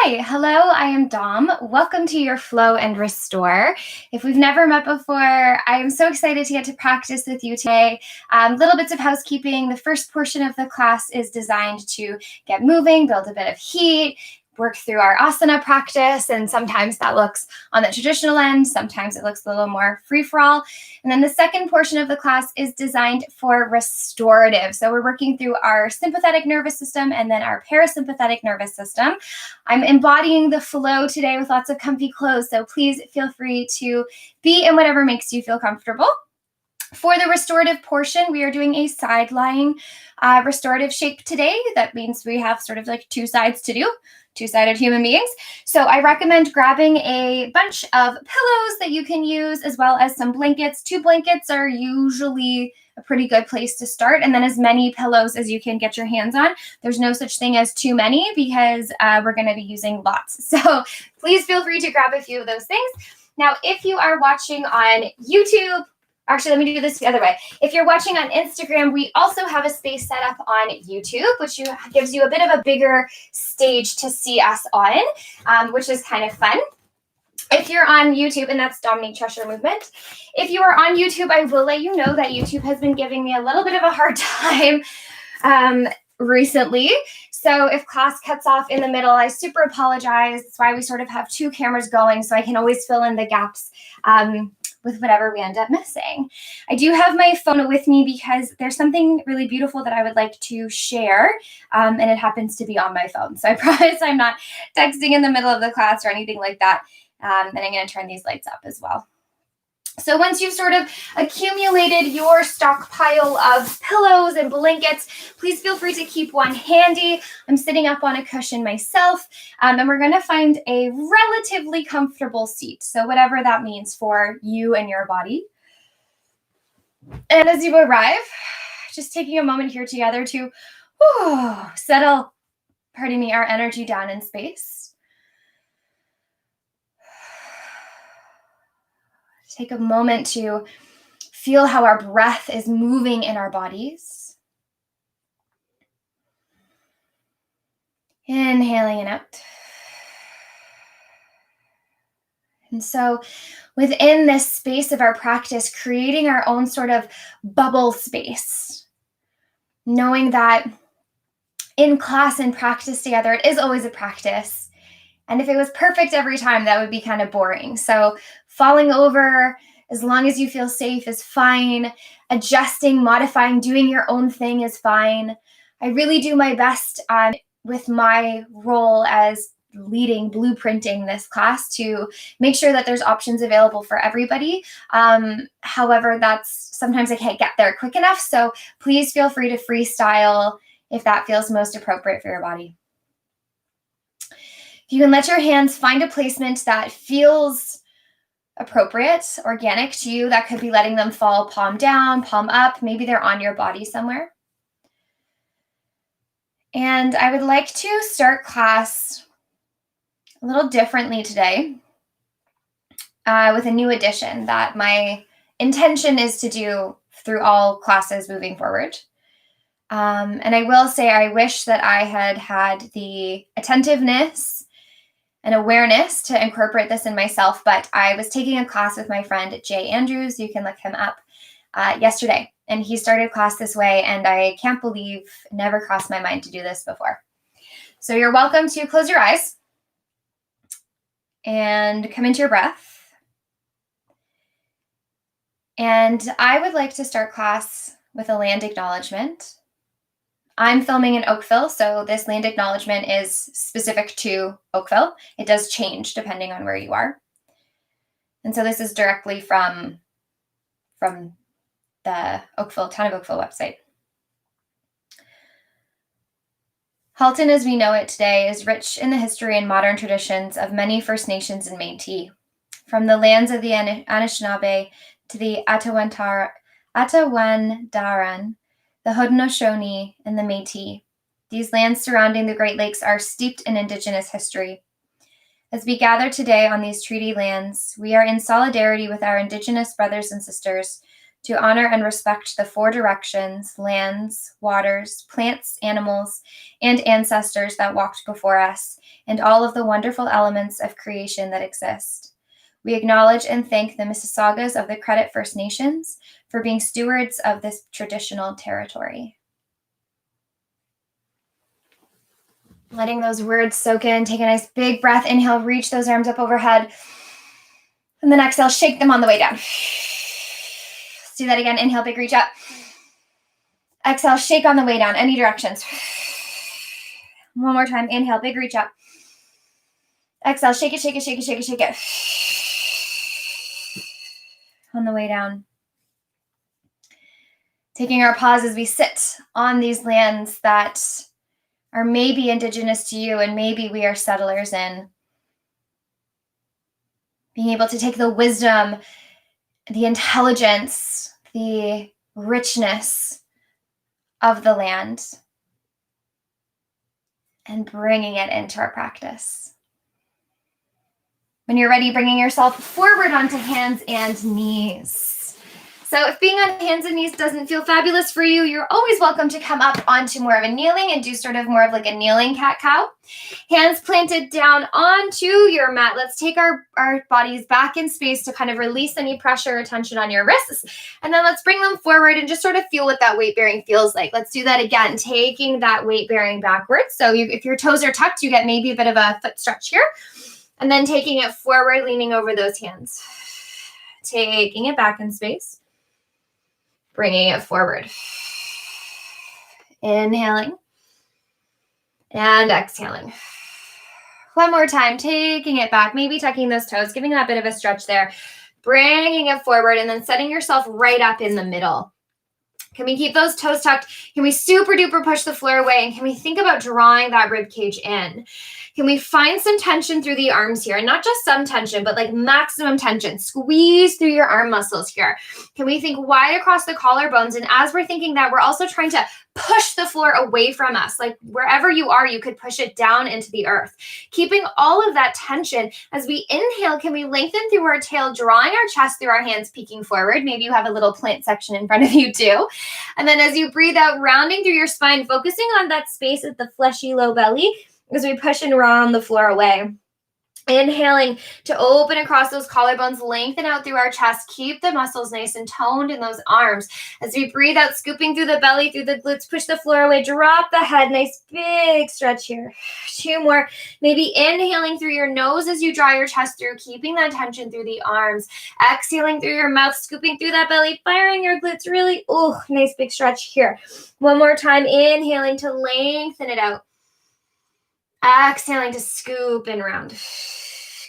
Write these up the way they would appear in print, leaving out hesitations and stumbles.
Hi, hello, I am Dom. Welcome to your Flow and Restore. If we've never met before, I am so excited to get to practice with you today. Little bits of housekeeping. The first portion of the class is designed to get moving, build a bit of heat, work through our asana practice, and sometimes that looks on the traditional end, sometimes it looks a little more free-for-all. And then the second portion of the class is designed for restorative. So we're working through our sympathetic nervous system and then our parasympathetic nervous system. I'm embodying the flow today with lots of comfy clothes, so please feel free to be in whatever makes you feel comfortable. For the restorative portion, we are doing a side-lying restorative shape today. That means we have sort of like two sides to do, two-sided human beings. So I recommend grabbing a bunch of pillows that you can use as well as some blankets. 2 blankets are usually a pretty good place to start, and then as many pillows as you can get your hands on. There's no such thing as too many because we're going to be using lots. So please feel free to grab a few of those things. Now, if you are watching on YouTube, actually, let me do this the other way. If you're watching on Instagram, we also have a space set up on YouTube, which gives you a bit of a bigger stage to see us on, which is kind of fun. If you're on YouTube, and that's Dominique Cheshire Movement, if you are on YouTube, I will let you know that YouTube has been giving me a little bit of a hard time recently. So if class cuts off in the middle, I super apologize. That's why we sort of have 2 cameras going, so I can always fill in the gaps with whatever we end up missing. I do have my phone with me because there's something really beautiful that I would like to share, and it happens to be on my phone. So I promise I'm not texting in the middle of the class or anything like that. And I'm going to turn these lights up as well. So once you've sort of accumulated your stockpile of pillows and blankets, please feel free to keep one handy. I'm sitting up on a cushion myself, and we're going to find a relatively comfortable seat. So whatever that means for you and your body. And as you arrive, just taking a moment here together to settle, our energy down in space. Take a moment to feel how our breath is moving in our bodies. Inhaling and out. And so within this space of our practice, creating our own sort of bubble space, knowing that in class and practice together, it is always a practice. And if it was perfect every time, that would be kind of boring. So falling over, as long as you feel safe, is fine. Adjusting, modifying, doing your own thing is fine. I really do my best with my role as leading, blueprinting this class to make sure that there's options available for everybody. However, sometimes I can't get there quick enough. So please feel free to freestyle if that feels most appropriate for your body. You can let your hands find a placement that feels appropriate, organic to you. That could be letting them fall palm down, palm up. Maybe they're on your body somewhere. And I would like to start class a little differently today with a new addition that my intention is to do through all classes moving forward. And I will say I wish that I had the attentiveness and awareness to incorporate this in myself, but I was taking a class with my friend Jay Andrews, you can look him up, yesterday, and he started class this way, and I can't believe it never crossed my mind to do this before. So you're welcome to close your eyes and come into your breath. And I would like to start class with a land acknowledgement. I'm filming in Oakville, so this land acknowledgement is specific to Oakville. It does change depending on where you are. And so this is directly from the Town of Oakville website. Halton, as we know it today, is rich in the history and modern traditions of many First Nations and Métis. From the lands of the Anishinaabe to the Atawandaran, the Haudenosaunee, and the Métis. These lands surrounding the Great Lakes are steeped in Indigenous history. As we gather today on these treaty lands, we are in solidarity with our Indigenous brothers and sisters to honor and respect the four directions, lands, waters, plants, animals, and ancestors that walked before us, and all of the wonderful elements of creation that exist. We acknowledge and thank the Mississaugas of the Credit First Nations for being stewards of this traditional territory. Letting those words soak in, take a nice big breath, inhale, reach those arms up overhead, and then exhale, shake them on the way down. Let's do that again. Inhale, big reach up. Exhale, shake on the way down, any directions. One more time. Inhale, big reach up. Exhale, shake it, shake it, shake it, shake it, shake it. On the way down. Taking our pause as we sit on these lands that are maybe indigenous to you and maybe we are settlers in. Being able to take the wisdom, the intelligence, the richness of the land and bringing it into our practice. When you're ready, bringing yourself forward onto hands and knees. So if being on hands and knees doesn't feel fabulous for you, you're always welcome to come up onto more of a kneeling and do sort of more of like a kneeling cat-cow. Hands planted down onto your mat. Let's take our bodies back in space to kind of release any pressure or tension on your wrists. And then let's bring them forward and just sort of feel what that weight bearing feels like. Let's do that again, taking that weight bearing backwards. So if your toes are tucked, you get maybe a bit of a foot stretch here. And then taking it forward, leaning over those hands. Taking it back in space. Bringing it forward. Inhaling. And exhaling. One more time, taking it back, maybe tucking those toes, giving that bit of a stretch there. Bringing it forward and then setting yourself right up in the middle. Can we keep those toes tucked? Can we super duper push the floor away? And can we think about drawing that rib cage in? Can we find some tension through the arms here? And not just some tension, but like maximum tension. Squeeze through your arm muscles here. Can we think wide across the collarbones? And as we're thinking that, we're also trying to push the floor away from us. Like wherever you are, you could push it down into the earth. Keeping all of that tension. As we inhale, can we lengthen through our tail, drawing our chest through our hands, peeking forward? Maybe you have a little plant section in front of you too. And then as you breathe out, rounding through your spine, focusing on that space at the fleshy low belly as we push and round the floor away. Inhaling to open across those collarbones, lengthen out through our chest, keep the muscles nice and toned in those arms. As we breathe out, scooping through the belly, through the glutes, push the floor away, drop the head, nice big stretch here. Two more, maybe inhaling through your nose as you draw your chest through, keeping that tension through the arms. Exhaling through your mouth, scooping through that belly, firing your glutes, really, nice big stretch here. One more time, inhaling to lengthen it out. Exhaling to scoop and round.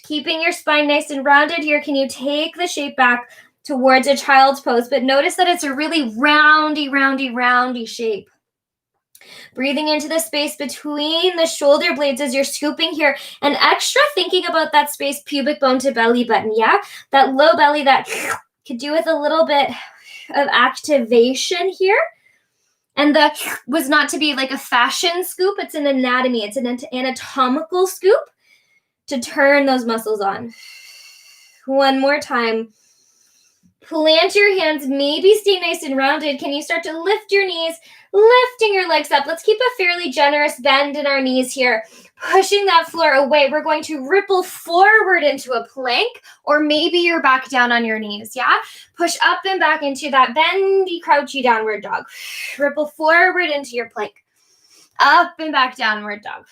Keeping your spine nice and rounded here. Can you take the shape back towards a child's pose? But notice that it's a really roundy shape. Breathing into the space between the shoulder blades as you're scooping here. And extra thinking about that space, pubic bone to belly button. Yeah, that low belly that could do with a little bit of activation here. And that was not to be like a fashion scoop. It's an anatomy. It's an anatomical scoop to turn those muscles on. One more time. Plant your hands. Maybe stay nice and rounded. Can you start to lift your knees? Lifting your legs up. Let's keep a fairly generous bend in our knees here. Pushing that floor away. We're going to ripple forward into a plank, or maybe you're back down on your knees, yeah? Push up and back into that bendy, crouchy downward dog. Ripple forward into your plank. Up and back downward dog.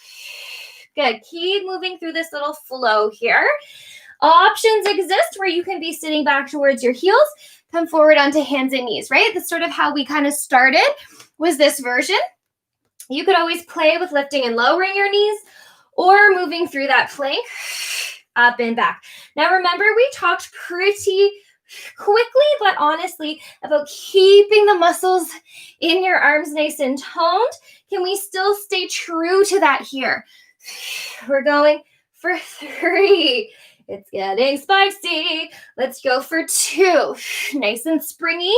Good. Keep moving through this little flow here. Options exist where you can be sitting back towards your heels. Come forward onto hands and knees, right? That's sort of how we kind of started, was this version. You could always play with lifting and lowering your knees or moving through that plank, up and back. Now remember, we talked pretty quickly, but honestly, about keeping the muscles in your arms nice and toned. Can we still stay true to that here? We're going for 3. It's getting spicy. Let's go for 2. Nice and springy.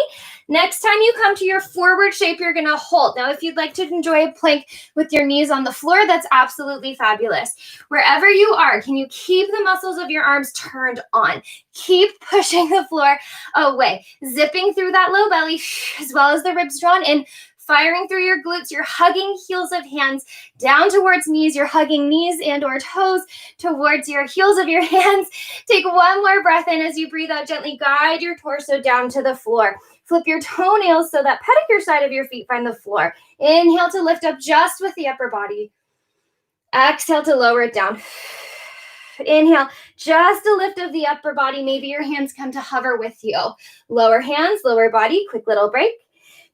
Next time you come to your forward shape, you're going to hold. Now, if you'd like to enjoy a plank with your knees on the floor, that's absolutely fabulous. Wherever you are, can you keep the muscles of your arms turned on? Keep pushing the floor away. Zipping through that low belly as well as the ribs drawn in. Firing through your glutes, you're hugging heels of hands down towards knees. You're hugging knees and or toes towards your heels of your hands. Take one more breath in as you breathe out. Gently guide your torso down to the floor. Flip your toenails so that pedicure side of your feet find the floor. Inhale to lift up just with the upper body. Exhale to lower it down. Inhale, just a lift of the upper body. Maybe your hands come to hover with you. Lower hands, lower body, quick little break.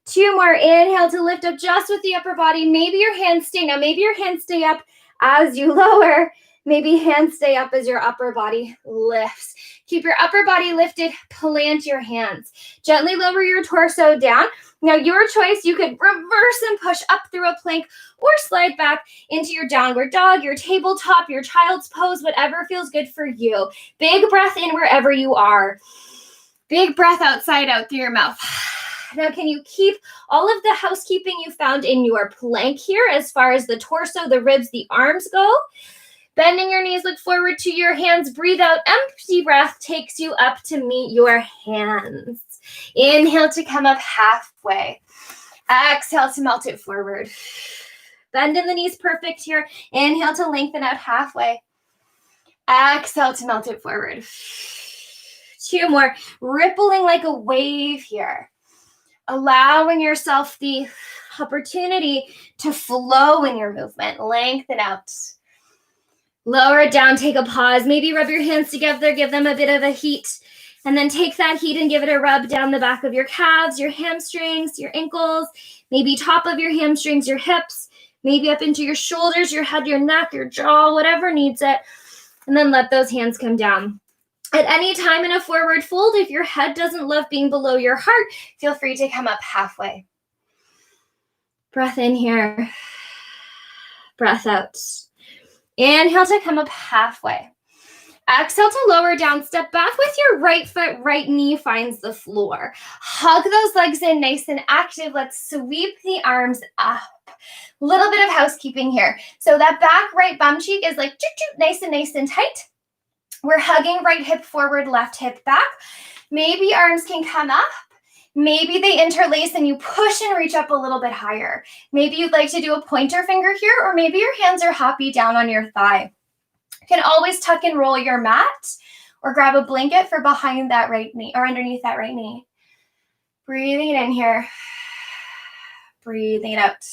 2 more. Inhale to lift up just with the upper body. Maybe your hands stay. Now, maybe your hands stay up as you lower. Maybe hands stay up as your upper body lifts. Keep your upper body lifted. Plant your hands. Gently lower your torso down. Now, your choice, you could reverse and push up through a plank or slide back into your downward dog, your tabletop, your child's pose, whatever feels good for you. Big breath in wherever you are. Big breath outside out through your mouth. Now, can you keep all of the housekeeping you found in your plank here as far as the torso, the ribs, the arms go? Bending your knees, look forward to your hands. Breathe out. Empty breath takes you up to meet your hands. Inhale to come up halfway. Exhale to melt it forward. Bend in the knees, perfect here. Inhale to lengthen out halfway. Exhale to melt it forward. 2 more. Rippling like a wave here. Allowing yourself the opportunity to flow in your movement. Lengthen out. Lower it down, take a pause. Maybe rub your hands together, give them a bit of a heat. And then take that heat and give it a rub down the back of your calves, your hamstrings, your ankles, maybe top of your hamstrings, your hips, maybe up into your shoulders, your head, your neck, your jaw, whatever needs it. And then let those hands come down. At any time in a forward fold, if your head doesn't love being below your heart, feel free to come up halfway. Breath in here. Breath out. Inhale to come up halfway. Exhale to lower down. Step back with your right foot, right knee finds the floor. Hug those legs in nice and active. Let's sweep the arms up. Little bit of housekeeping here. So that back right bum cheek is like nice and tight. We're hugging right hip forward, left hip back. Maybe arms can come up. Maybe they interlace and you push and reach up a little bit higher. Maybe you'd like to do a pointer finger here, or maybe your hands are happy down on your thigh. You can always tuck and roll your mat or grab a blanket for behind that right knee or underneath that right knee. Breathing it in here. Breathing it out.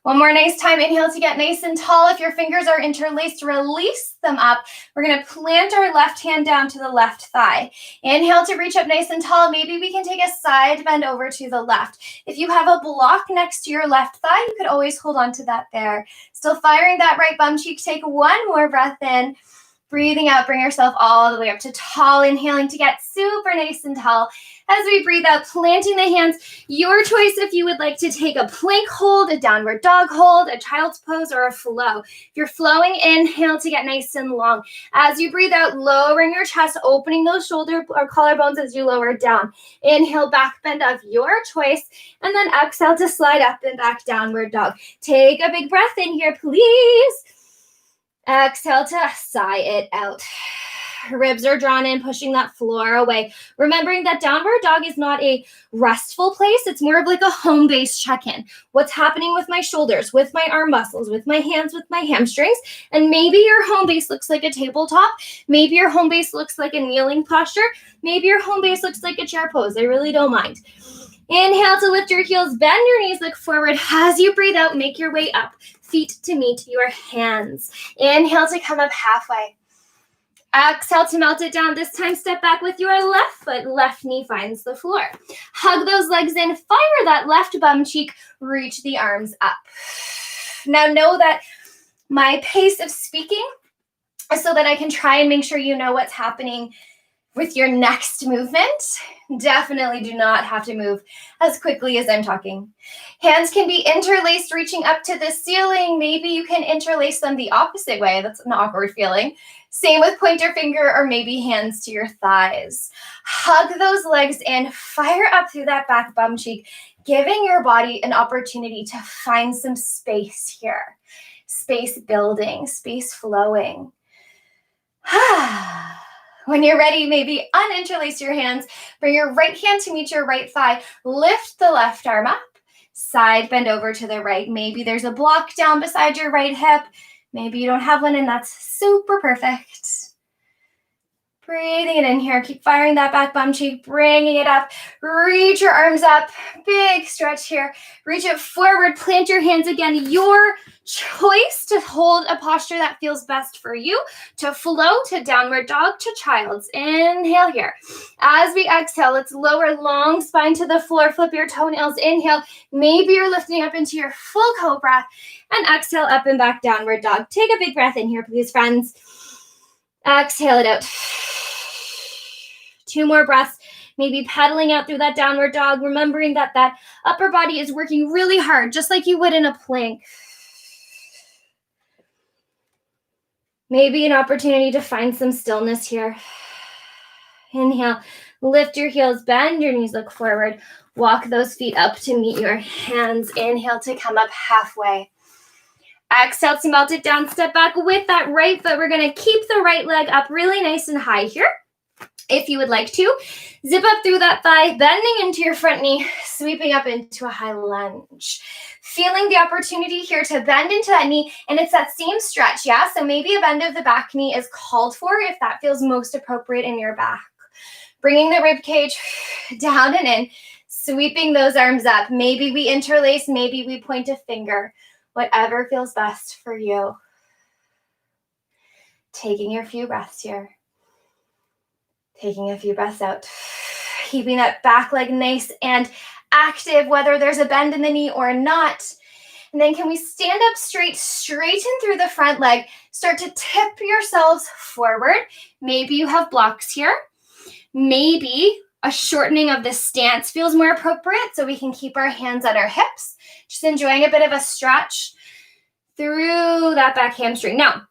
One more nice time. Inhale to get nice and tall. If your fingers are interlaced, release them up. We're going to plant our left hand down to the left thigh. Inhale to reach up nice and tall. Maybe we can take a side bend over to the left. If you have a block next to your left thigh, you could always hold on to that there. Still firing that right bum cheek. Take one more breath in. Breathing out, bring yourself all the way up to tall. Inhaling to get super nice and tall. As we breathe out, planting the hands. Your choice if you would like to take a plank hold, a downward dog hold, a child's pose, or a flow. If you're flowing, inhale to get nice and long. As you breathe out, lowering your chest, opening those shoulder or collarbones as you lower down. Inhale, back bend of your choice. And then exhale to slide up and back, downward dog. Take a big breath in here, please. Exhale to sigh it out. Ribs are drawn in, pushing that floor away. Remembering that downward dog is not a restful place. It's more of like a home base check-in. What's happening with my shoulders, with my arm muscles, with my hands, with my hamstrings? And maybe your home base looks like a tabletop. Maybe your home base looks like a kneeling posture. Maybe your home base looks like a chair pose. I really don't mind. Inhale to lift your heels, bend your knees, look forward. As you breathe out, make your way up, feet to meet your hands. Inhale to come up halfway. Exhale to melt it down. This time, step back with your left foot, left knee finds the floor. Hug those legs in, fire that left bum cheek, reach the arms up. Now know that my pace of speaking is so that I can try and make sure you know what's happening With your next movement, definitely do not have to move as quickly as I'm talking. Hands can be interlaced, reaching up to the ceiling. Maybe you can interlace them the opposite way. That's an awkward feeling. Same with pointer finger or maybe hands to your thighs. Hug those legs in, fire up through that back bum cheek, giving your body an opportunity to find some space here. Space building, space flowing. When you're ready, maybe uninterlace your hands. Bring your right hand to meet your right thigh. Lift the left arm up. Side bend over to the right. Maybe there's a block down beside your right hip. Maybe you don't have one, and that's super perfect. Breathing it in here. Keep firing that back bum cheek, bringing it up. Reach your arms up. Big stretch here. Reach it forward. Plant your hands again. Your choice to hold a posture that feels best for you, to flow to downward dog, to child's. Inhale here. As we exhale, let's lower long spine to the floor. Flip your toenails. Inhale. Maybe you're lifting up into your full cobra. And exhale, up and back, downward dog. Take a big breath in here, please, friends. Exhale it out. 2 more breaths, maybe pedaling out through that downward dog, remembering that that upper body is working really hard, just like you would in a plank. Maybe an opportunity to find some stillness here. Inhale, lift your heels, bend your knees, look forward. Walk those feet up to meet your hands. Inhale to come up halfway. Exhale to melt it down, step back with that right foot. We're gonna keep the right leg up really nice and high here. If you would like to, zip up through that thigh, bending into your front knee, sweeping up into a high lunge. Feeling the opportunity here to bend into that knee, and it's that same stretch, yeah? So maybe a bend of the back knee is called for if that feels most appropriate in your back. Bringing the rib cage down and in, sweeping those arms up. Maybe we interlace, maybe we point a finger, whatever feels best for you. Taking your few breaths here. Taking a few breaths out, keeping that back leg nice and active, whether there's a bend in the knee or not. And then can we stand up straight, straighten through the front leg, start to tip yourselves forward. Maybe you have blocks here. Maybe a shortening of the stance feels more appropriate, so we can keep our hands at our hips, just enjoying a bit of a stretch through that back hamstring. Now,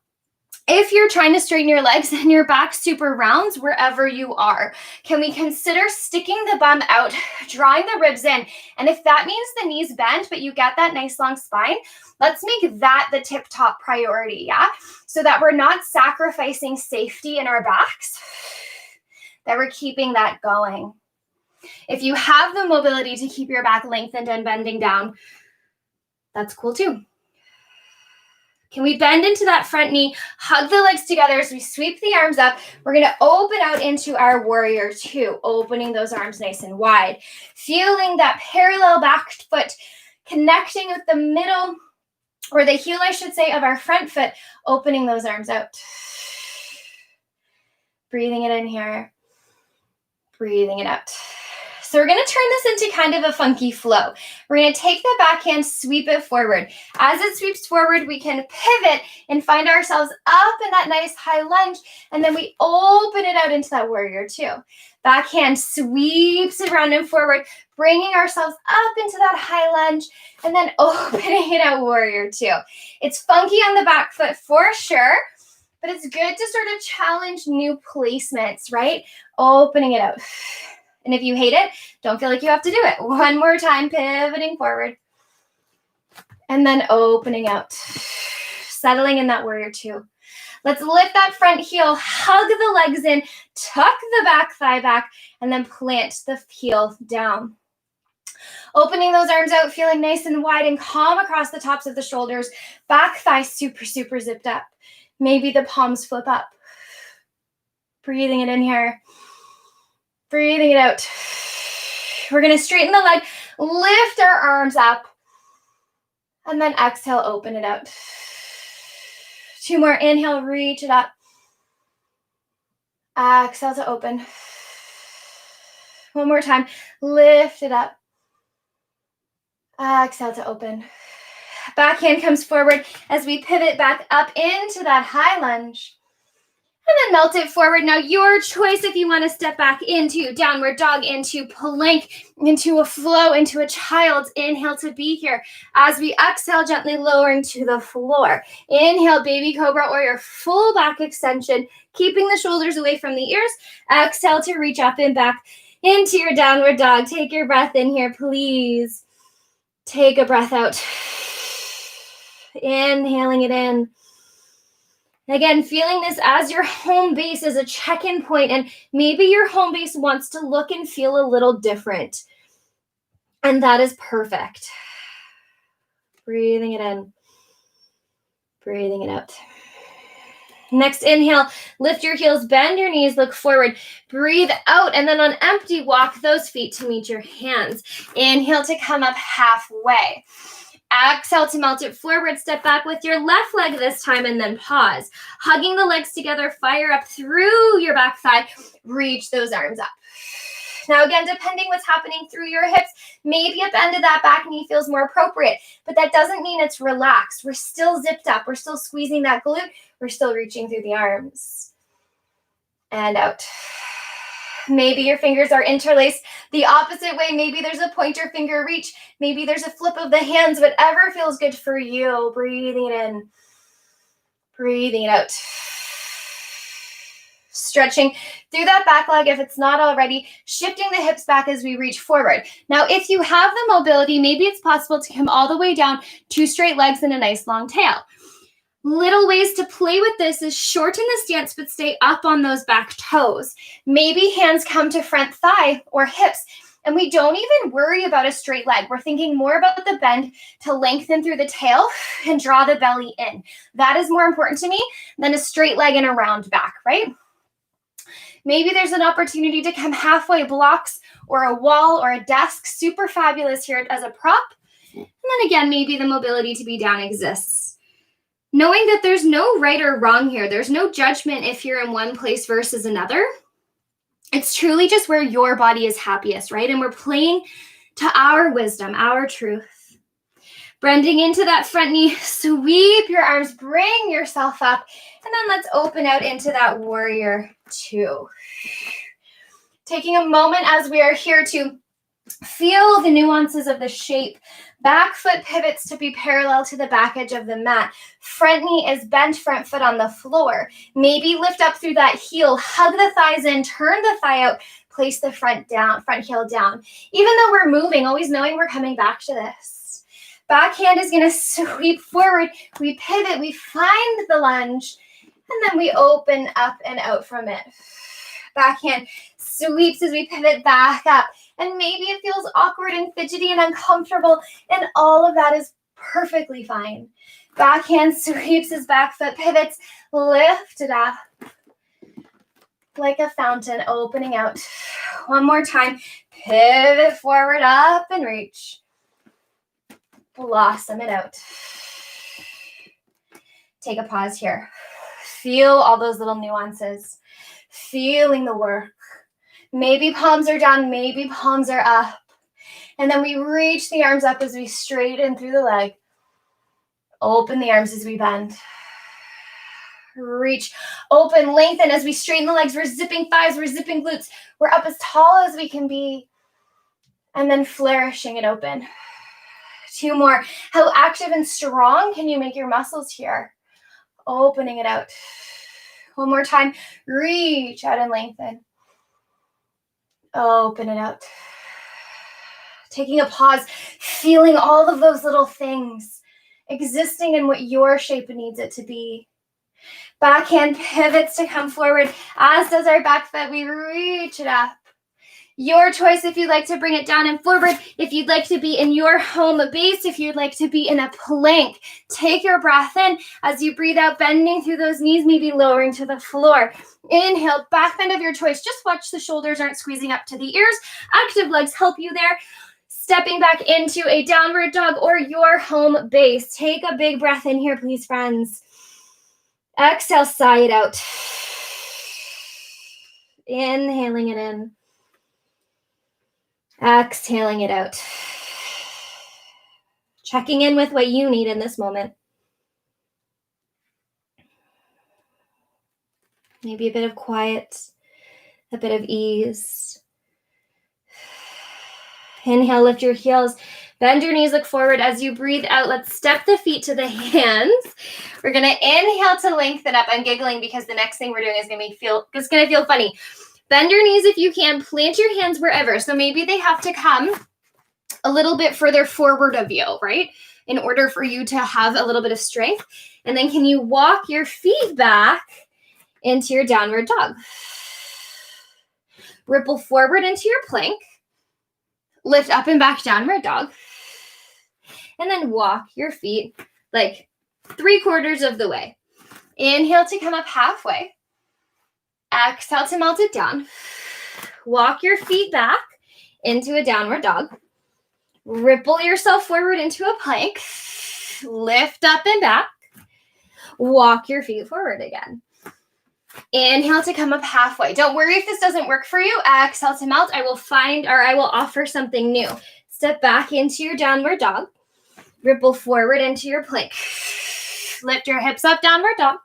if you're trying to straighten your legs and your back super rounds wherever you are, can we consider sticking the bum out, drawing the ribs in? And if that means the knees bend, but you get that nice long spine, let's make that the tip-top priority, yeah? So that we're not sacrificing safety in our backs, that we're keeping that going. If you have the mobility to keep your back lengthened and bending down, that's cool too. Can we bend into that front knee, hug the legs together as we sweep the arms up? We're going to open out into our warrior two, opening those arms nice and wide. Feeling that parallel back foot connecting with the middle, or the heel, I should say, of our front foot, opening those arms out. Breathing it in here, breathing it out. So we're going to turn this into kind of a funky flow. We're going to take the backhand, sweep it forward. As it sweeps forward, we can pivot and find ourselves up in that nice high lunge, and then we open it out into that warrior two. Backhand sweeps around and forward, bringing ourselves up into that high lunge, and then opening it out, warrior two. It's funky on the back foot for sure, but it's good to sort of challenge new placements, right? Opening it out. And if you hate it, don't feel like you have to do it. One more time, pivoting forward. And then opening out. Settling in that warrior two. Let's lift that front heel, hug the legs in, tuck the back thigh back, and then plant the heel down. Opening those arms out, feeling nice and wide and calm across the tops of the shoulders. Back thigh super, super zipped up. Maybe the palms flip up. Breathing it in here. Breathing it out. We're going to straighten the leg, lift our arms up, and then exhale, open it out. 2 more. Inhale, reach it up. Exhale to open. 1 more time. Lift it up. Exhale to open. Backhand comes forward as we pivot back up into that high lunge. And then melt it forward. Now your choice if you want to step back into downward dog, into plank, into a flow, into a child's. Inhale to be here. As we exhale, gently lowering to the floor. Inhale, baby cobra or your full back extension, keeping the shoulders away from the ears. Exhale to reach up and back into your downward dog. Take your breath in here, please. Take a breath out. Inhaling it in. Again, feeling this as your home base, as a check-in point, and maybe your home base wants to look and feel a little different. And that is perfect. Breathing it in. Breathing it out. Next inhale, lift your heels, bend your knees, look forward, breathe out, and then on empty, walk those feet to meet your hands. Inhale to come up halfway. Exhale to melt it forward, step back with your left leg this time, and then pause. Hugging the legs together, fire up through your back thigh, reach those arms up. Now again, depending what's happening through your hips, maybe a bend of that back knee feels more appropriate, but that doesn't mean it's relaxed. We're still zipped up. We're still squeezing that glute. We're still reaching through the arms. And out. Maybe your fingers are interlaced the opposite way. Maybe there's a pointer finger reach. Maybe there's a flip of the hands. Whatever feels good for you. Breathing it in. Breathing it out. Stretching through that back leg if it's not already. Shifting the hips back as we reach forward. Now, if you have the mobility, maybe it's possible to come all the way down, 2 straight legs and a nice long tail. Little ways to play with this is shorten the stance, but stay up on those back toes. Maybe hands come to front thigh or hips, and we don't even worry about a straight leg. We're thinking more about the bend to lengthen through the tail and draw the belly in. That is more important to me than a straight leg and a round back, right? Maybe there's an opportunity to come halfway, blocks or a wall or a desk. Super fabulous here as a prop. And then again, maybe the mobility to be down exists. Knowing that there's no right or wrong here. There's no judgment if you're in one place versus another. It's truly just where your body is happiest, right? And we're playing to our wisdom, our truth. Bending into that front knee, sweep your arms, bring yourself up, and then let's open out into that warrior 2. Taking a moment as we are here to feel the nuances of the shape. Back foot pivots to be parallel to the back edge of the mat. Front knee is bent, front foot on the floor. Maybe lift up through that heel, hug the thighs in, turn the thigh out, place the front heel down. Even though we're moving, always knowing we're coming back to this. Back hand is going to sweep forward. We pivot, we find the lunge, and then we open up and out from it. Back hand sweeps as we pivot back up. And maybe it feels awkward and fidgety and uncomfortable, and all of that is perfectly fine. Backhand sweeps as back foot pivots, lift it up like a fountain, opening out. One more time, pivot forward, up and reach. Blossom it out. Take a pause here. Feel all those little nuances. Feeling the work. Maybe palms are down, maybe palms are up. And then we reach the arms up as we straighten through the leg. Open the arms as we bend. Reach, open, lengthen as we straighten the legs. We're zipping thighs, we're zipping glutes. We're up as tall as we can be. And then flourishing it open. 2 more. How active and strong can you make your muscles here? Opening it out. One more time. Reach out and lengthen. Open it out. Taking a pause, feeling all of those little things existing in what your shape needs it to be. Backhand pivots to come forward, as does our back foot. We reach it up. Your choice if you'd like to bring it down and forward, if you'd like to be in your home base, if you'd like to be in a plank. Take your breath in as you breathe out, bending through those knees, maybe lowering to the floor. Inhale, back bend of your choice. Just watch the shoulders aren't squeezing up to the ears. Active legs help you there. Stepping back into a downward dog or your home base. Take a big breath in here, please, friends. Exhale, sigh it out. Inhaling it in. Exhaling it out. Checking in with what you need in this moment. Maybe a bit of quiet, a bit of ease. Inhale, lift your heels. Bend your knees, look forward. As you breathe out, let's step the feet to the hands. We're going to inhale to lengthen up. I'm giggling because the next thing we're doing is going to feel funny. Bend your knees if you can. Plant your hands wherever. So maybe they have to come a little bit further forward of you, right? In order for you to have a little bit of strength. And then can you walk your feet back into your downward dog? Ripple forward into your plank. Lift up and back, downward dog. And then walk your feet like 3/4 of the way. Inhale to come up halfway. Exhale to melt it down. Walk your feet back into a downward dog. Ripple yourself forward into a plank. Lift up and back. Walk your feet forward again. Inhale to come up halfway. Don't worry if this doesn't work for you. Exhale to melt. I will offer something new. Step back into your downward dog. Ripple forward into your plank. Lift your hips up, downward dog.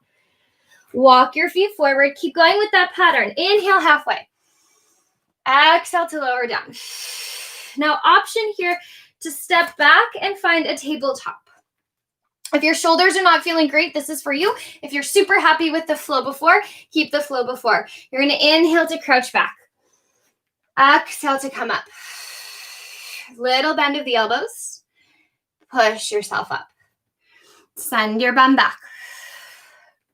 Walk your feet forward. Keep going with that pattern. Inhale halfway. Exhale to lower down. Now, option here to step back and find a tabletop. If your shoulders are not feeling great, this is for you. If you're super happy with the flow before, keep the flow before. You're going to inhale to crouch back. Exhale to come up. Little bend of the elbows. Push yourself up. Send your bum back.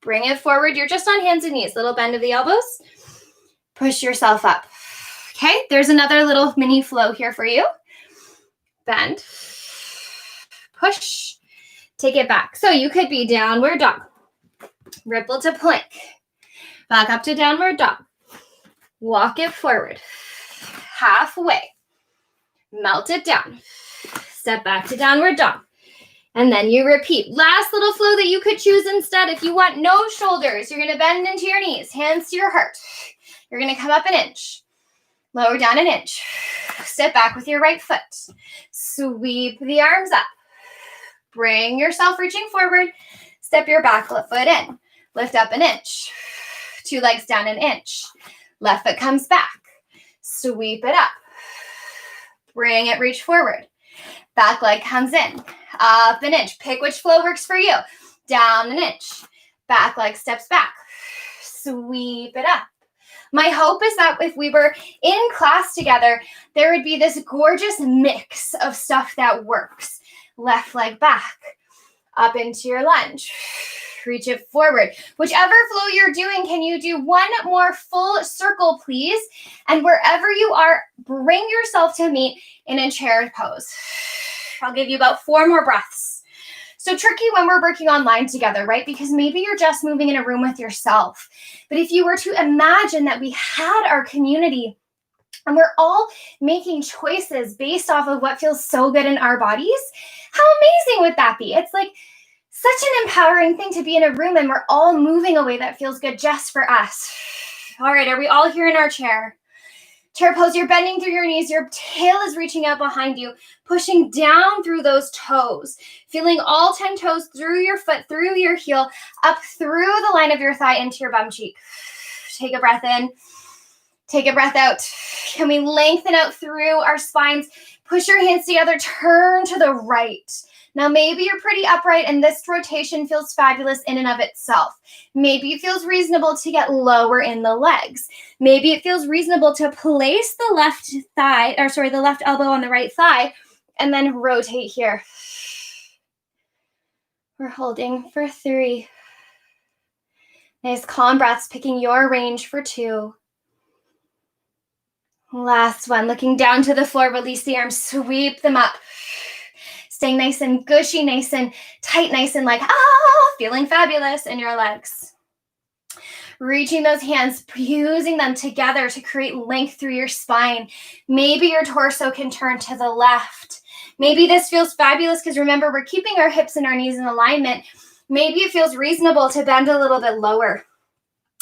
Bring it forward. You're just on hands and knees. Little bend of the elbows. Push yourself up. Okay, there's another little mini flow here for you. Bend. Push. Take it back. So you could be downward dog. Ripple to plank. Back up to downward dog. Walk it forward. Halfway. Melt it down. Step back to downward dog. And then you repeat. Last little flow that you could choose instead. If you want no shoulders, you're going to bend into your knees. Hands to your heart. You're going to come up an inch. Lower down an inch. Step back with your right foot. Sweep the arms up. Bring yourself reaching forward. Step your back foot in. Lift up an inch. 2 legs down an inch. Left foot comes back. Sweep it up. Bring it, reach forward. Back leg comes in. Up an inch. Pick which flow works for you. Down an inch. Back leg steps back. Sweep it up. My hope is that if we were in class together, there would be this gorgeous mix of stuff that works. Left leg back, up into your lunge. Reach it forward. Whichever flow you're doing, can you do one more full circle, please? And wherever you are, bring yourself to meet in a chair pose. I'll give you about 4 more breaths. So tricky when we're working online together, right? Because maybe you're just moving in a room with yourself. But if you were to imagine that we had our community and we're all making choices based off of what feels so good in our bodies, how amazing would that be? It's like such an empowering thing to be in a room and we're all moving a way that feels good just for us. All right, are we all here in our chair? Chair pose, you're bending through your knees. Your tail is reaching out behind you, pushing down through those toes, feeling all 10 toes through your foot, through your heel, up through the line of your thigh into your bum cheek. Take a breath in. Take a breath out. Can we lengthen out through our spines? Push your hands together. Turn to the right. Now, maybe you're pretty upright and this rotation feels fabulous in and of itself. Maybe it feels reasonable to get lower in the legs. Maybe it feels reasonable to place the left elbow on the right thigh and then rotate here. We're holding for 3. Nice calm breaths, picking your range for 2. Last one, looking down to the floor, release the arms, sweep them up. Staying nice and gushy, nice and tight, nice and like, feeling fabulous in your legs. Reaching those hands, fusing them together to create length through your spine. Maybe your torso can turn to the left. Maybe this feels fabulous because remember, we're keeping our hips and our knees in alignment. Maybe it feels reasonable to bend a little bit lower.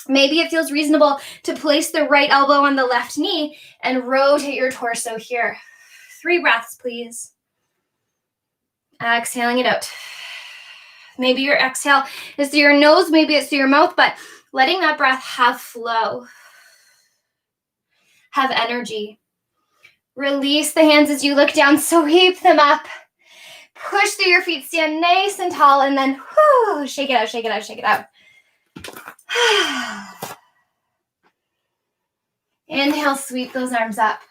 Maybe it feels reasonable to place the right elbow on the left knee and rotate your torso here. 3 breaths, please. Exhaling it out. Maybe your exhale is through your nose, maybe it's through your mouth, but Letting that breath have flow, have energy. Release the hands as you look down, sweep them up. Push through your feet, stand nice and tall, and then shake it out, shake it out, shake it out. Inhale, sweep those arms up.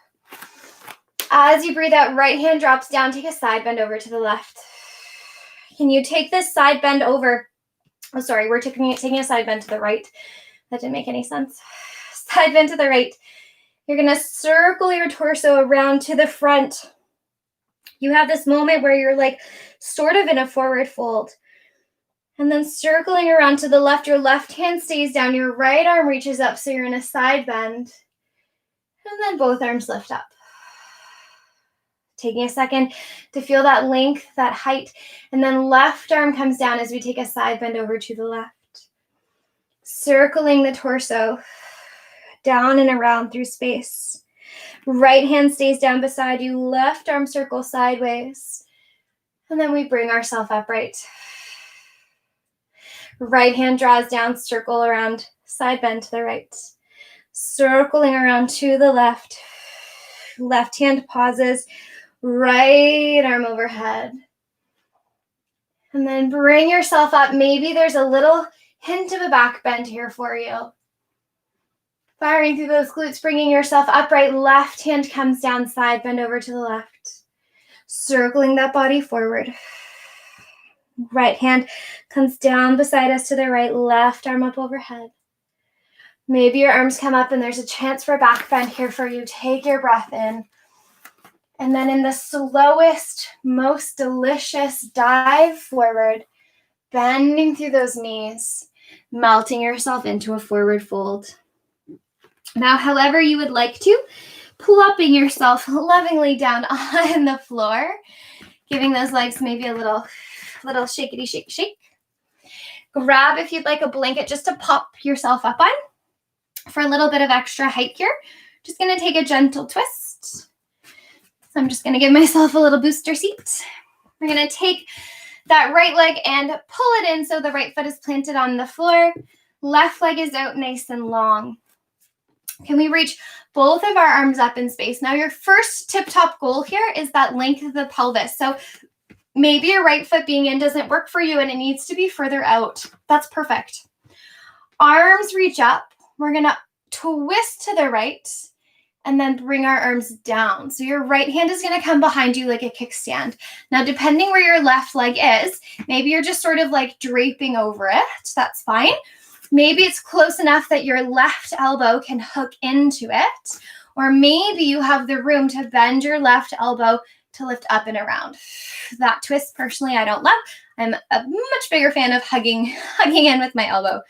As you breathe out, right hand drops down, take a side bend over to the left. Can you take this side bend over? Oh, sorry, we're taking a side bend to the right. That didn't make any sense. Side bend to the right. You're gonna circle your torso around to the front. You have this moment where you're like sort of in a forward fold. And then circling around to the left, your left hand stays down, your right arm reaches up, so you're in a side bend. And then both arms lift up. Taking a second to feel that length, that height, and then left arm comes down as we take a side bend over to the left. Circling the torso down and around through space. Right hand stays down beside you, left arm circles sideways. And then we bring ourselves upright. Right hand draws down, circle around, side bend to the right. Circling around to the left. Left hand pauses, right arm overhead. And then bring yourself up. Maybe there's a little hint of a back bend here for you. Firing through those glutes, bringing yourself upright. Left hand comes down, side bend over to the left. Circling that body forward. Right hand comes down beside us to the right. Left arm up overhead. Maybe your arms come up and there's a chance for a back bend here for you. Take your breath in. And then in the slowest, most delicious dive forward, bending through those knees, melting yourself into a forward fold. Now, however you would like to, plopping yourself lovingly down on the floor, giving those legs maybe a little shakety shake shake. Grab, if you'd like, a blanket just to pop yourself up on for a little bit of extra height here. Just going to take a gentle twist. So I'm just going to give myself a little booster seat. We're going to take that right leg and pull it in so the right foot is planted on the floor. Left leg is out nice and long. Can we reach both of our arms up in space? Now, your first tip-top goal here is that length of the pelvis. So maybe your right foot being in doesn't work for you and it needs to be further out. That's perfect. Arms reach up. We're going to twist to the right and then bring our arms down. So your right hand is going to come behind you like a kickstand. Now, depending where your left leg is, maybe you're just sort of like draping over it. That's fine. Maybe it's close enough that your left elbow can hook into it. Or maybe you have the room to bend your left elbow to lift up and around. That twist, personally, I don't love. I'm a much bigger fan of hugging in with my elbow.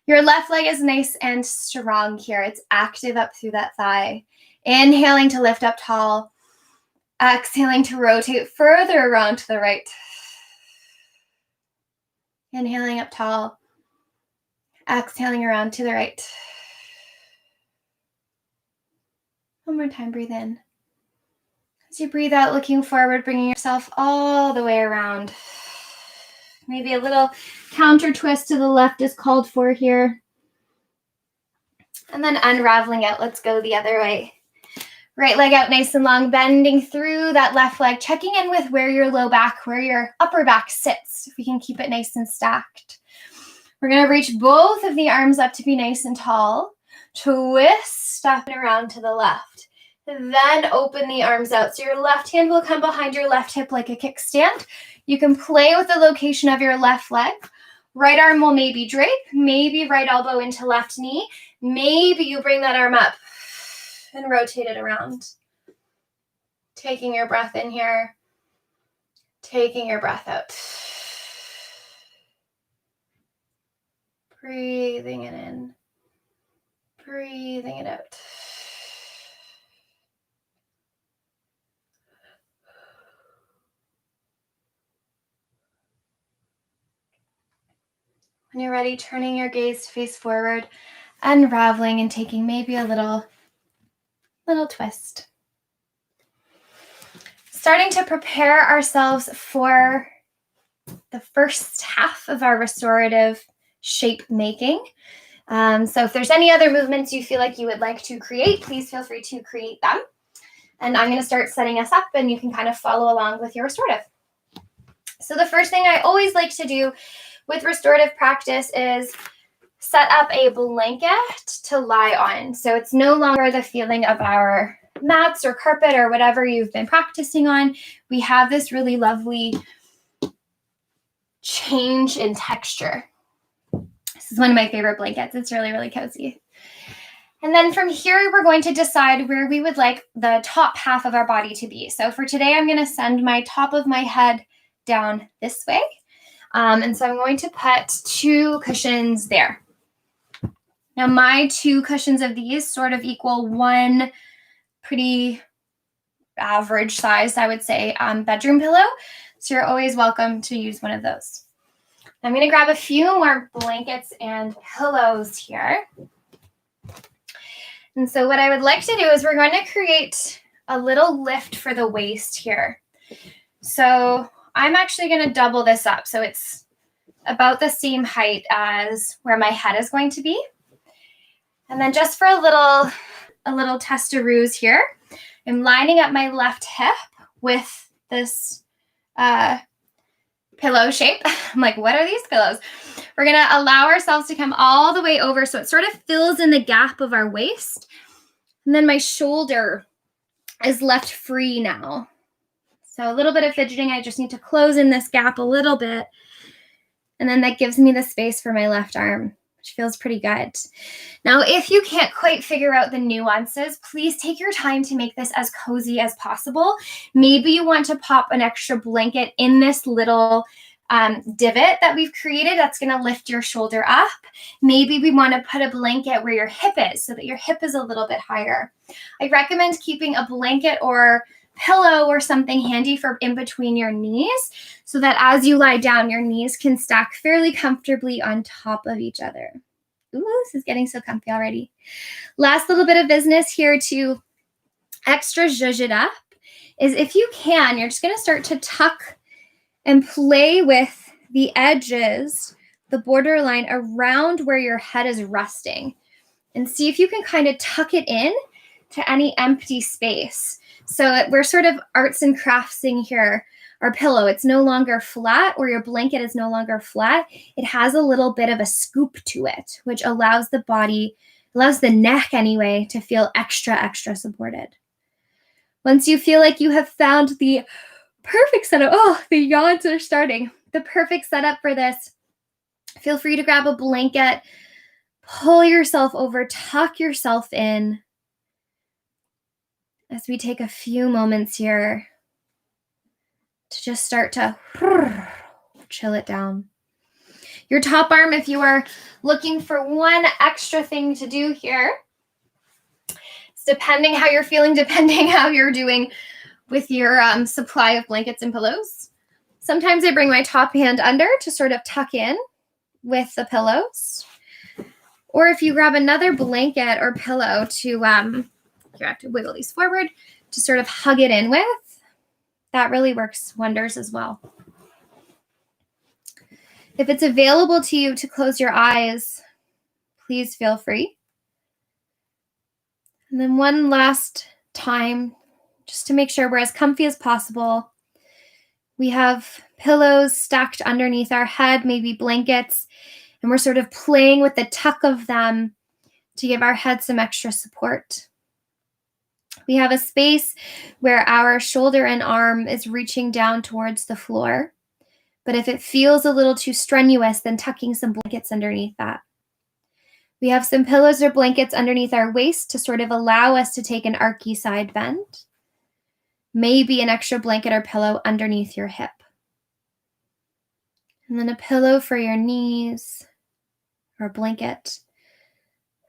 Your left leg is nice and strong here. It's active up through that thigh. Inhaling to lift up tall. Exhaling to rotate further around to the right. Inhaling up tall. Exhaling around to the right. One more time, breathe in. As you breathe out, looking forward, bringing yourself all the way around. Maybe a little counter twist to the left is called for here. And then unraveling it, let's go the other way. Right leg out nice and long, bending through that left leg, checking in with where your low back, where your upper back sits, if we can keep it nice and stacked. We're going to reach both of the arms up to be nice and tall. Twist up and around to the left. Then open the arms out. So your left hand will come behind your left hip like a kickstand. You can play with the location of your left leg. Right arm will maybe drape, maybe right elbow into left knee. Maybe you bring that arm up and rotate it around. Taking your breath in here. Taking your breath out. Breathing it in. Breathing it out. When you're ready, turning your gaze to face forward, unraveling and taking maybe a little twist. Starting to prepare ourselves for the first half of our restorative shape making. So if there's any other movements you feel like you would like to create, please feel free to create them. And I'm going to start setting us up, and you can kind of follow along with your restorative. So the first thing I always like to do with restorative practice is set up a blanket to lie on. So it's no longer the feeling of our mats or carpet or whatever you've been practicing on. We have this really lovely change in texture. This is one of my favorite blankets. It's really, really cozy. And then from here, we're going to decide where we would like the top half of our body to be. So for today, I'm going to send my top of my head down this way. And so I'm going to put 2 cushions there. Now my 2 cushions of these sort of equal one pretty average size, I would say, bedroom pillow. So you're always welcome to use one of those. I'm going to grab a few more blankets and pillows here. And so what I would like to do is we're going to create a little lift for the waist here. So I'm actually going to double this up. So it's about the same height as where my head is going to be. And then just for a little test-a-ruse here, I'm lining up my left hip with this pillow shape. I'm like, what are these pillows? We're going to allow ourselves to come all the way over so it sort of fills in the gap of our waist. And then my shoulder is left free now. So a little bit of fidgeting. I just need to close in this gap a little bit. And then that gives me the space for my left arm, which feels pretty good. Now, if you can't quite figure out the nuances, please take your time to make this as cozy as possible. Maybe you want to pop an extra blanket in this little divot that we've created that's going to lift your shoulder up. Maybe we want to put a blanket where your hip is so that your hip is a little bit higher. I recommend keeping a blanket or pillow or something handy for in between your knees so that as you lie down, your knees can stack fairly comfortably on top of each other. Ooh, this is getting so comfy already. Last little bit of business here to extra zhuzh it up is if you can, you're just going to start to tuck and play with the edges, the borderline around where your head is resting, and see if you can kind of tuck it in to any empty space. So we're sort of arts and craftsing here. Our pillow, it's no longer flat, or your blanket is no longer flat. It has a little bit of a scoop to it, which allows the body, allows the neck anyway, to feel extra supported. Once you feel like you have found the perfect setup, oh, the yawns are starting. The perfect setup for this, feel free to grab a blanket, pull yourself over, tuck yourself in as we take a few moments here to just start to chill it down. Your top arm, if you are looking for one extra thing to do here, it's depending how you're feeling, depending how you're doing with your supply of blankets and pillows. Sometimes I bring my top hand under to sort of tuck in with the pillows. Or if you grab another blanket or pillow to, you have to wiggle these forward to sort of hug it in with, that really works wonders as well. If it's available to you to close your eyes, please feel free. And then one last time, just to make sure we're as comfy as possible, we have pillows stacked underneath our head, maybe blankets, and we're sort of playing with the tuck of them to give our head some extra support. We have a space where our shoulder and arm is reaching down towards the floor. But if it feels a little too strenuous, then tucking some blankets underneath that. We have some pillows or blankets underneath our waist to sort of allow us to take an archy side bend. Maybe an extra blanket or pillow underneath your hip. And then a pillow for your knees or a blanket.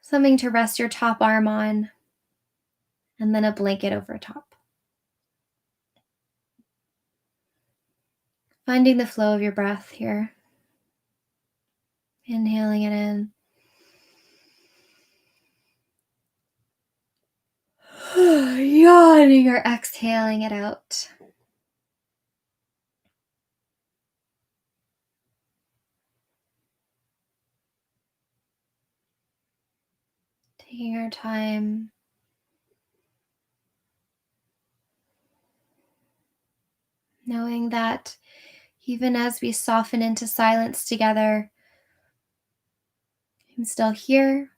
Something to rest your top arm on. And then a blanket over top. Finding the flow of your breath here. Inhaling it in. Yawning or exhaling it out. Taking our time, knowing that even as we soften into silence together, I'm still here,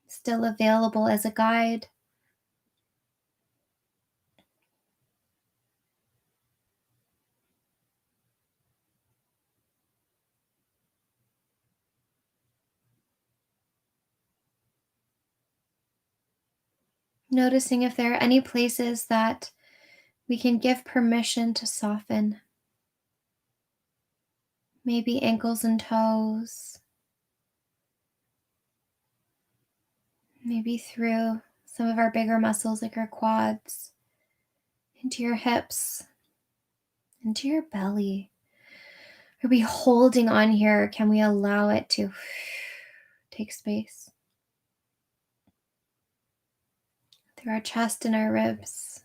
still available as a guide. Noticing if there are any places that we can give permission to soften. Maybe ankles and toes, maybe through some of our bigger muscles like our quads, into your hips, into your belly. Are we holding on here? Can we allow it to take space? Through our chest and our ribs,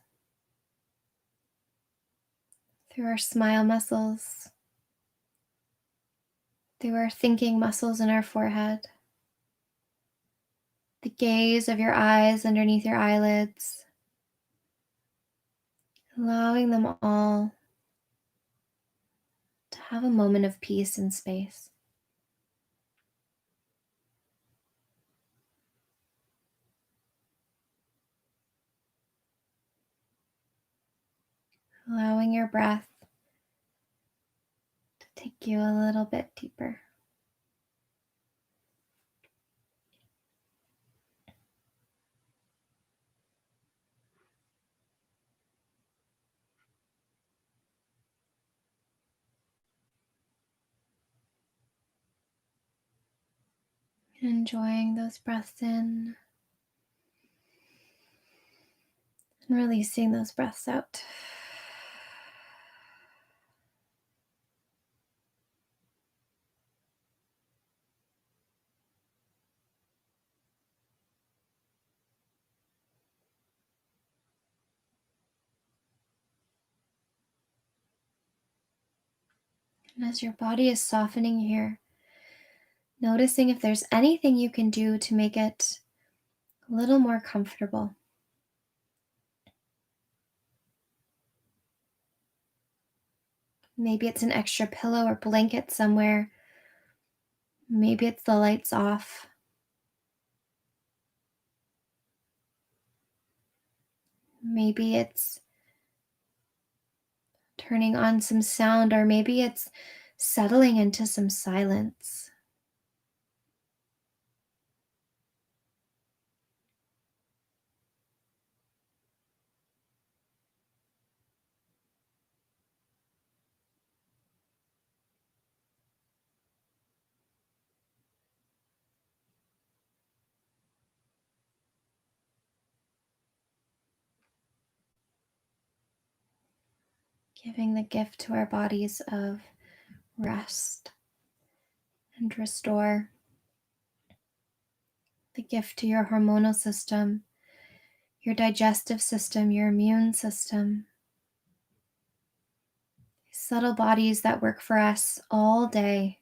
through our smile muscles, through our thinking muscles in our forehead, the gaze of your eyes underneath your eyelids, allowing them all to have a moment of peace and space. Allowing your breath to take you a little bit deeper. Enjoying those breaths in and releasing those breaths out. And as your body is softening here, noticing if there's anything you can do to make it a little more comfortable. Maybe it's an extra pillow or blanket somewhere. Maybe it's the lights off. Maybe it's turning on some sound, or maybe it's settling into some silence. Giving the gift to our bodies of rest and restore. The gift to your hormonal system, your digestive system, your immune system. Subtle bodies that work for us all day,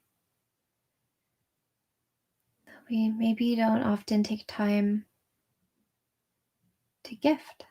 that we maybe don't often take time to gift.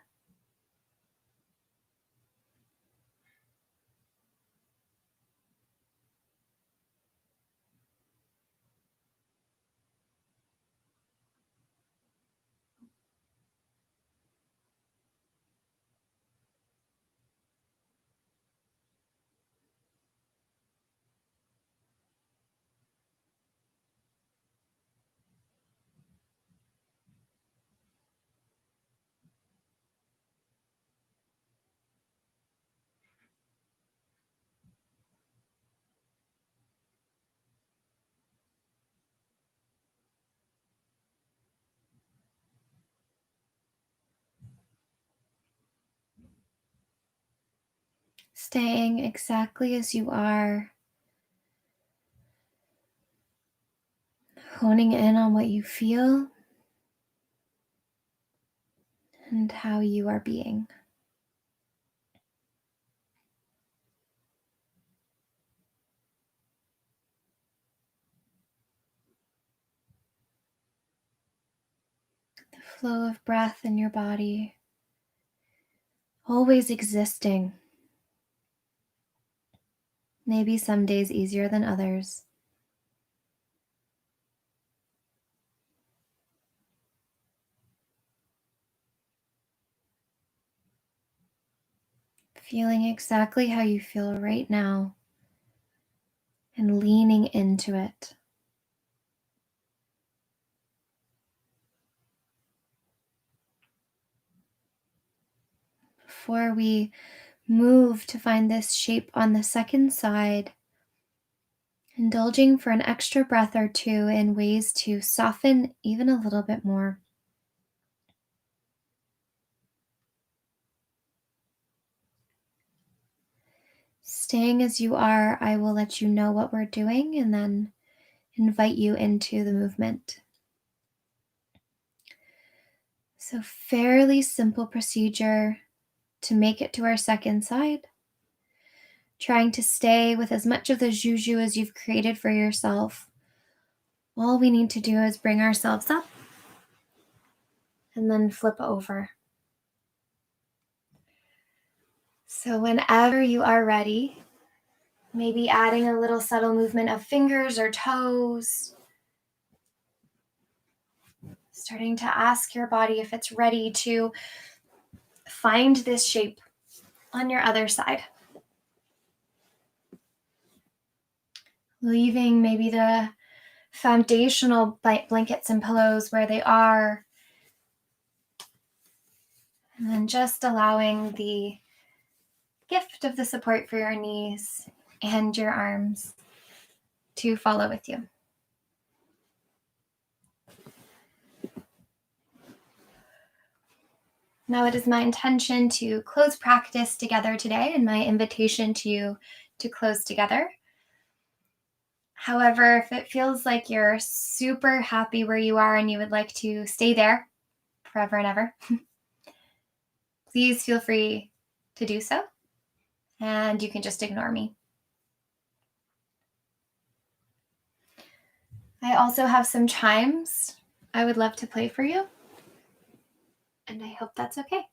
Staying exactly as you are, honing in on what you feel and how you are being. flow of breath in your body, always existing. Maybe some days easier than others. Feeling exactly how you feel right now and leaning into it. Before we move to find this shape on the second side, indulging for an extra breath or two in ways to soften even a little bit more. Staying as you are, I will let you know what we're doing and then invite you into the movement. So, fairly simple procedure to make it to our second side. Trying to stay with as much of the juju as you've created for yourself. All we need to do is bring ourselves up and then flip over. So, whenever you are ready, maybe adding a little subtle movement of fingers or toes. Starting to ask your body if it's ready to find this shape on your other side. Leaving maybe the foundational blankets and pillows where they are. And then just allowing the gift of the support for your knees and your arms to follow with you. Now it is my intention to close practice together today and my invitation to you to close together. However, if it feels like you're super happy where you are and you would like to stay there forever and ever, please feel free to do so. And you can just ignore me. I also have some chimes I would love to play for you. And I hope that's okay.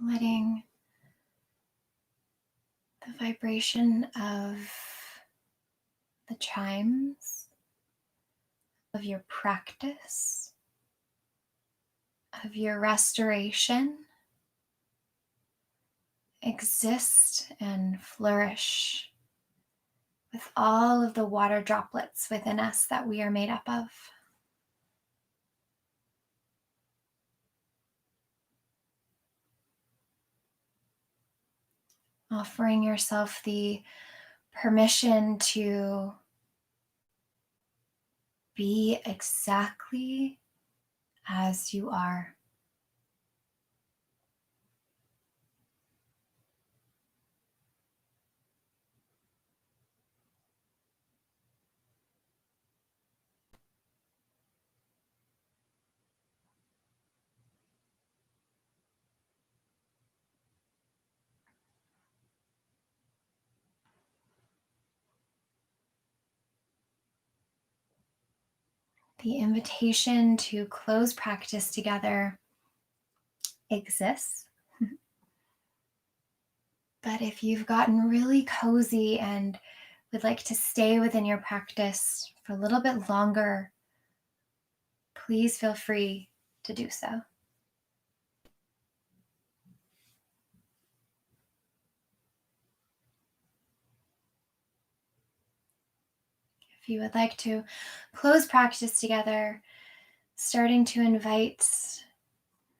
letting the vibration of the chimes of your practice, of your restoration, exist and flourish with all of the water droplets within us that we are made up of. Offering yourself the permission to be exactly as you are. The invitation to close practice together exists. But if you've gotten really cozy and would like to stay within your practice for a little bit longer, please feel free to do so. If you would like to close practice together, starting to invite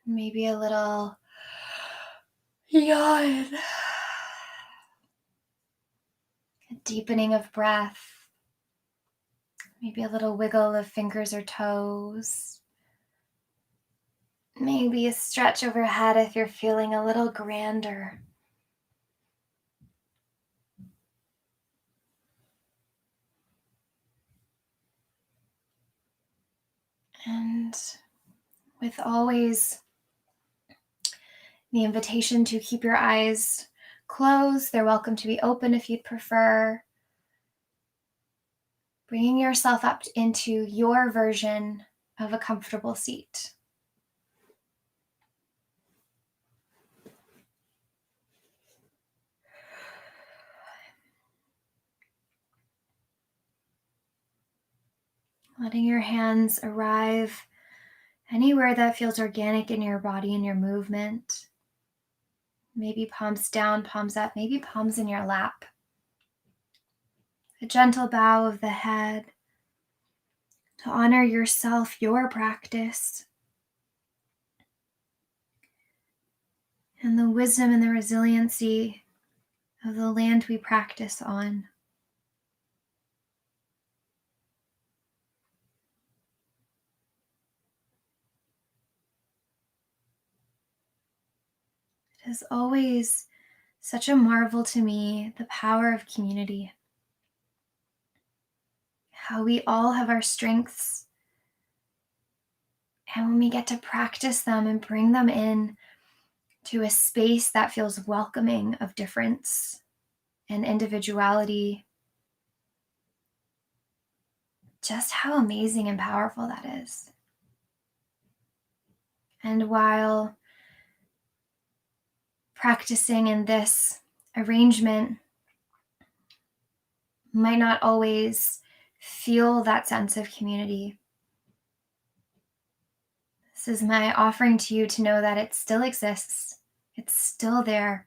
maybe a little yawn, a deepening of breath, maybe a little wiggle of fingers or toes, maybe a stretch overhead if you're feeling a little grander. And with always the invitation to keep your eyes closed, they're welcome to be open if you'd prefer. Bringing yourself up into your version of a comfortable seat. Letting your hands arrive anywhere that feels organic in your body and your movement. Maybe palms down, palms up, maybe palms in your lap. A gentle bow of the head to honor yourself, your practice, and the wisdom and the resiliency of the land we practice on. It is always such a marvel to me, the power of community. How we all have our strengths, and when we get to practice them and bring them in to a space that feels welcoming of difference and individuality, just how amazing and powerful that is. And while practicing in this arrangement might not always feel that sense of community, this is my offering to you to know that it still exists. It's still there.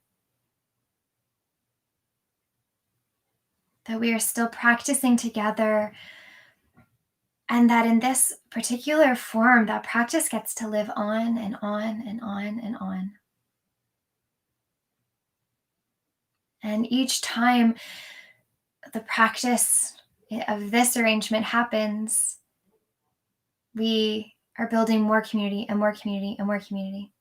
That we are still practicing together, and that in this particular form, that practice gets to live on and on and on and on. And each time the practice of this arrangement happens, we are building more community and more community and more community.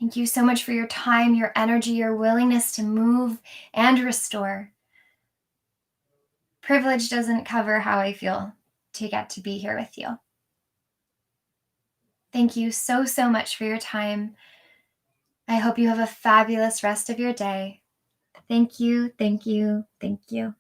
Thank you so much for your time, your energy, your willingness to move and restore. Privilege doesn't cover how I feel to get to be here with you. Thank you so, so much for your time. I hope you have a fabulous rest of your day. Thank you, thank you, thank you.